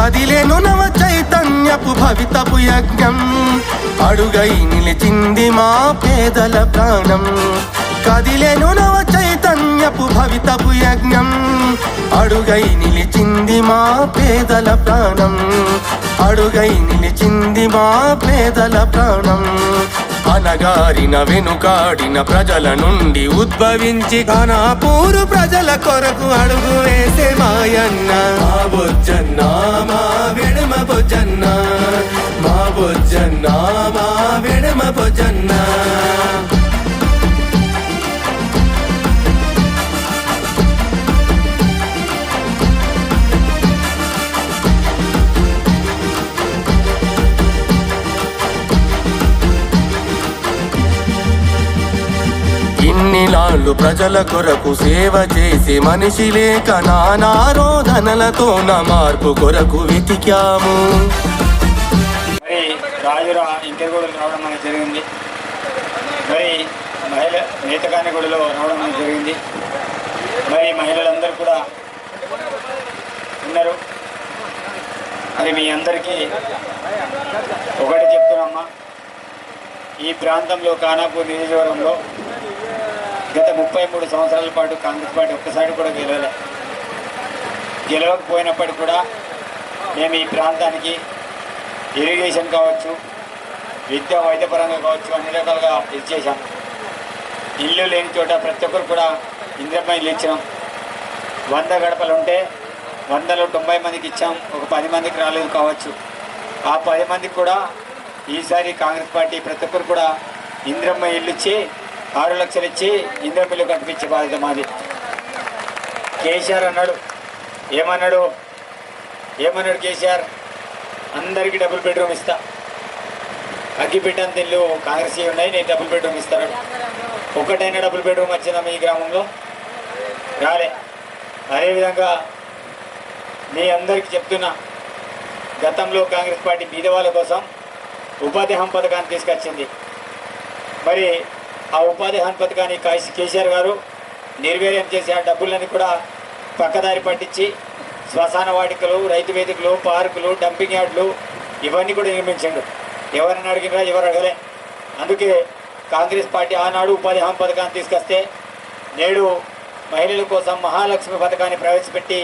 కదిలేను నవ చైతన్యపు భవితపు యజ్ఞం అడుగై నిలిచింది మా పేదల ప్రాణం కదిలేను నవ చైతన్యపు భవితపు యజ్ఞం అడుగై నిలిచింది మా పేదల ప్రాణం అడుగై నిలిచింది మా పేదల ప్రాణం అనగారిన వెనుకాడిన ప్రజల నుండి ఉద్భవించి ఘనపూరు ప్రజల కొరకు అడుగు వేసే మాయన్న మా బొజ్జన్న మా వెడమ బొజ్జన్న మా బొజ్జన్న మా వెడమ బొజ్జన్న ఇన్నిలాళ్ళు ప్రజల కొరకు సేవ చేసి మనిషి లేక నానారోధనలతో నా మార్పు కొరకు వెతికాము. మరి రాజురా ఇంకెరగూడలు రావడం మనకు జరిగింది. మరి మహిళ నేతకానిగూడలో రావడం మనకు జరిగింది. మరి మహిళలందరూ కూడా ఉన్నారు. మరి మీ అందరికీ ఒకటి చెప్తున్నామ్మా, ఈ ప్రాంతంలో ఖానాపూర్ నియోజకవర్గంలో గత 33 సంవత్సరాల పాటు కాంగ్రెస్ పార్టీ ఒక్కసారి కూడా గెలవకపోయినప్పటికీ కూడా మేము ఈ ప్రాంతానికి ఇరిగేషన్ కావచ్చు, విద్యా వైద్యపరంగా కావచ్చు, అన్ని రకాలుగా ఇచ్చేసాం. ఇల్లు లేని చోట ప్రతి ఒక్కరు కూడా ఇంద్రమ్మ ఇల్లు ఇచ్చినాం. 100 గడపలు ఉంటే 100లో 90 మందికి ఇచ్చాం. ఒక 10 మందికి రాలేదు కావచ్చు. ఆ 10 మందికి కూడా ఈసారి కాంగ్రెస్ పార్టీ ప్రతి ఒక్కరు కూడా ఇంద్రమ్మ ఇల్లు ఇచ్చి 6 లక్షలు ఇచ్చి ఇంద్రమ్మ ఇల్లు కట్టించే బాధ్యత మాది. కేసీఆర్ అన్నాడు, ఏమన్నాడు కేసీఆర్, అందరికీ డబుల్ బెడ్రూమ్ ఇస్తా, అగ్గిపెట్టంత ఇల్లు కాంగ్రెస్ ఉన్నాయి, నేను డబుల్ బెడ్రూమ్ ఇస్తాను. ఒక్కటైనా డబుల్ బెడ్రూమ్ వచ్చిందా మీ గ్రామంలో? రాలే. అదేవిధంగా మీ అందరికీ చెప్తున్నా, గతంలో కాంగ్రెస్ పార్టీ బీదవాళ్ళ కోసం ఉపాధి హామీ పథకాన్ని తీసుకొచ్చింది. మరి ఆ ఉపాధి హామీ పథకాన్ని కేసీఆర్ గారు నిర్వీర్యం చేసి ఆ డబ్బులని కూడా పక్కదారి పట్టించి శ్మశాన వాటికలు, రైతు వేదికలు, పార్కులు, డంపింగ్ యార్డులు ఇవన్నీ కూడా నిర్మించాడు. ఎవరిని అడిగినా ఎవరు అడగలే. అందుకే కాంగ్రెస్ పార్టీ ఆనాడు ఉపాధి హామీ పథకాన్ని తీసుకొస్తే నేడు మహిళల కోసం మహాలక్ష్మి పథకాన్ని ప్రవేశపెట్టి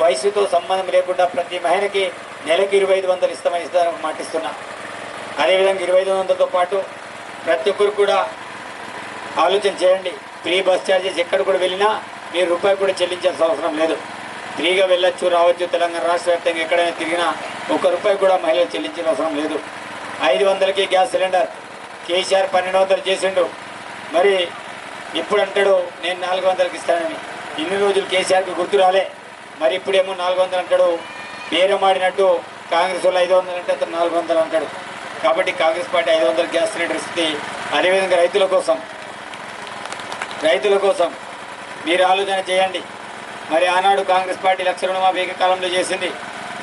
వయసుతో సంబంధం లేకుండా ప్రతి మహిళకి నెలకి 2500 ఇస్తామని మాటిస్తున్నా. అదేవిధంగా 2500తో పాటు ప్రతి ఒక్కరు కూడా ఆలోచన చేయండి. ఫ్రీ బస్ ఛార్జెస్ ఎక్కడ కూడా వెళ్ళినా మీరు రూపాయి కూడా చెల్లించాల్సిన అవసరం లేదు. ఫ్రీగా వెళ్ళొచ్చు, రావచ్చు. తెలంగాణ రాష్ట్ర వ్యాప్తంగా ఎక్కడైనా తిరిగినా ₹1 కూడా మహిళలు చెల్లించిన అవసరం లేదు. 500కి గ్యాస్ సిలిండర్ కేసీఆర్ 1200 చేసిండు. మరి ఇప్పుడు అంటాడు నేను 400కి ఇస్తానని. ఇన్ని రోజులు కేసీఆర్కి గుర్తు రాలే. మరి ఇప్పుడేమో 400 అంటాడు. బేరమాడినట్టు కాంగ్రెస్ వాళ్ళు 500 అంటే అతను 400 అంటాడు. కాబట్టి కాంగ్రెస్ పార్టీ 500 గ్యాస్ సిలిండర్ ఇస్తుంది. అదేవిధంగా రైతుల కోసం మీరు ఆలోచన చేయండి. మరి ఆనాడు కాంగ్రెస్ పార్టీ 1,00,000 రుణమాఫీ ఏకకాలంలో చేసింది.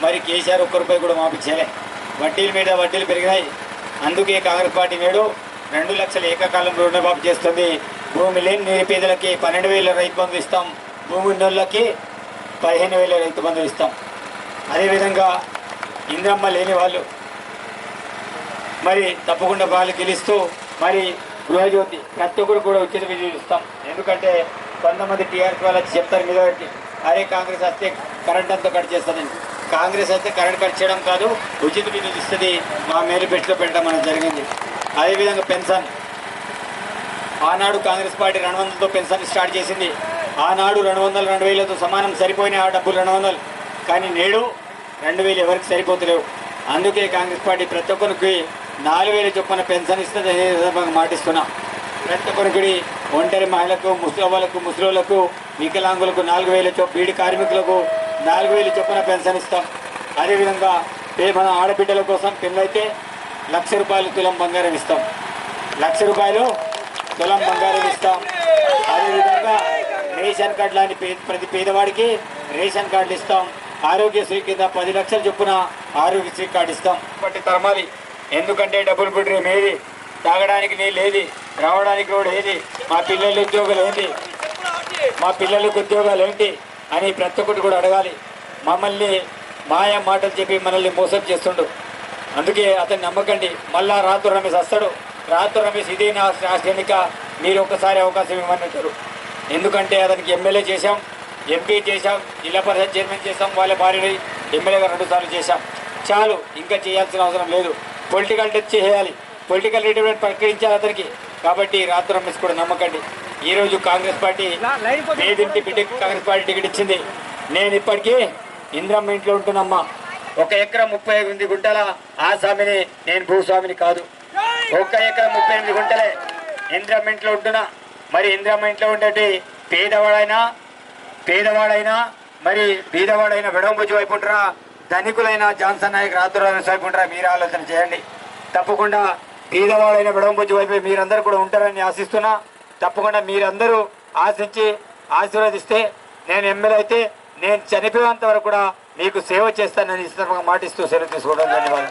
మరి కేసీఆర్ ₹1 కూడా మాఫీ చేయలే. వడ్డీల మీద వడ్డీలు పెరిగినాయి. అందుకే కాంగ్రెస్ పార్టీ నేడు 2 లక్షల ఏకకాలంలో రుణమాఫీ చేస్తుంది. భూమి లేని నిరుపేదలకి 12,000 రైతు బంధు ఇస్తాం. భూమి ఉన్నోళ్ళకి 15,000 రైతు బంధువులు ఇస్తాం. అదేవిధంగా ఇంద్రమ్మ లేని వాళ్ళు మరి తప్పకుండా వాళ్ళు గెలుస్తూ మరి గృహజ్యోతి ప్రతి ఒక్కరు కూడా ఉచిత విద్యుత్ ఇస్తాం. ఎందుకంటే కొంతమంది టీఆర్ఎస్ వాళ్ళు వచ్చి చెప్తారు మీద పెట్టి, అరే కాంగ్రెస్ వస్తే కరెంట్ అంతా కట్ చేస్తుందని. కాంగ్రెస్ అయితే కరెంట్ కట్ చేయడం కాదు, ఉచిత విద్యుత్ ఇస్తుంది. మా మేనిఫెస్టోలో పెట్టడం మనకు జరిగింది. అదేవిధంగా పెన్షన్ ఆనాడు కాంగ్రెస్ పార్టీ 200తో పెన్షన్ స్టార్ట్ చేసింది. ఆనాడు 200 2,000తో సమానం సరిపోయినాయి ఆ డబ్బులు 200. కానీ నేడు 2,000 ఎవరికి సరిపోతలేవు. అందుకే కాంగ్రెస్ పార్టీ ప్రతి ఒక్కరికి 4,000 చొప్పున పెన్షన్ ఇస్తుంది. మాటిస్తున్నా. ప్రతి ఒక్కరికి ఒంటరి మహిళలకు, ముసలోళ్లకు, వికలాంగులకు 4,000 బీడి కార్మికులకు 4,000 చొప్పున పెన్షన్ ఇస్తాం. అదేవిధంగా మన ఆడబిడ్డల కోసం పెళ్ళైతే ₹1,00,000 తులం బంగారం ఇస్తాం. ₹1,00,000 తులం బంగారం ఇస్తాం. అదేవిధంగా రేషన్ కార్డు లాంటి ప్రతి పేదవాడికి రేషన్ కార్డులు ఇస్తాం. ఆరోగ్యశ్రీ కింద 10 లక్షల చొప్పున ఆరోగ్యశ్రీ కార్డు ఇస్తాం. బట్టి తరమాలి. ఎందుకంటే డబుల్ బెడ్రూమ్ ఏది, తాగడానికి నీళ్ళు ఏది, రావడానికి రోడ్ ఏది, మా పిల్లల ఉద్యోగాలు ఏంటి, మా పిల్లలకు ఉద్యోగాలు ఏంటి అని ప్రతి ఒక్కటి కూడా అడగాలి. మమ్మల్ని మాయ మాటలు చెప్పి మనల్ని మోసం చేస్తుండు. అందుకే అతన్ని నమ్మకండి. మళ్ళా రాత్రి రమేష్ వస్తాడు. రాత్రి రమేష్ ఇదే నా రాష్ట్ర ఎన్నిక, మీరు ఒక్కసారి అవకాశం ఇవ్వమంటారు. ఎందుకంటే అతనికి ఎమ్మెల్యే చేశాం, ఎంపీ చేశాం, జిల్లా పరిషత్ చైర్మన్ చేశాం, వాళ్ళ భార్యని ఎమ్మెల్యేగా 2 సార్లు చేశాం. చాలు, ఇంకా చేయాల్సిన అవసరం లేదు. పొలిటికల్ టచ్ చేయాలి, పొలిటికల్ రిటైర్మెంట్ ప్రకటించాలి అతనికి. కాబట్టి రాత్రి రమేష్ కూడా నమ్మకండి. ఈరోజు కాంగ్రెస్ పార్టీ పేదింటి బిడ్డకి కాంగ్రెస్ పార్టీ టికెట్ ఇచ్చింది. నేను ఇప్పటికీ ఇంద్రమ్మ ఇంట్లో ఉంటున్నమ్మా. 1 ఎకరం 38 గుంటల ఆసామిని, నేను భూస్వామిని కాదు. 1 ఎకరం 38 గుంటలే ఇంద్రమ్మ ఇంట్లో ఉంటున్నా. మరి ఇంద్రమ్మ ఇంట్లో ఉండేటి పేదవాడైనా మరి బీదవాడైనా వెడంబుజ్జి వైపు ఉంటారా, ధనికులైన జాన్సన్ నాయక్ రాత్రి వైపు ఉంటారా? మీరు ఆలోచన చేయండి. తప్పకుండా బీదవాడైన వెడంబుజ్జి వైపు మీరందరూ కూడా ఉంటారని ఆశిస్తున్నా. తప్పకుండా మీరందరూ ఆశించి ఆశీర్వదిస్తే నేను ఎమ్మెల్యే అయితే నేను చనిపోయేంత వరకు కూడా మీకు సేవ చేస్తానని ఈ సందర్భంగా మాటిస్తూ సెలవు తీసుకోవడం. ధన్యవాదాలు.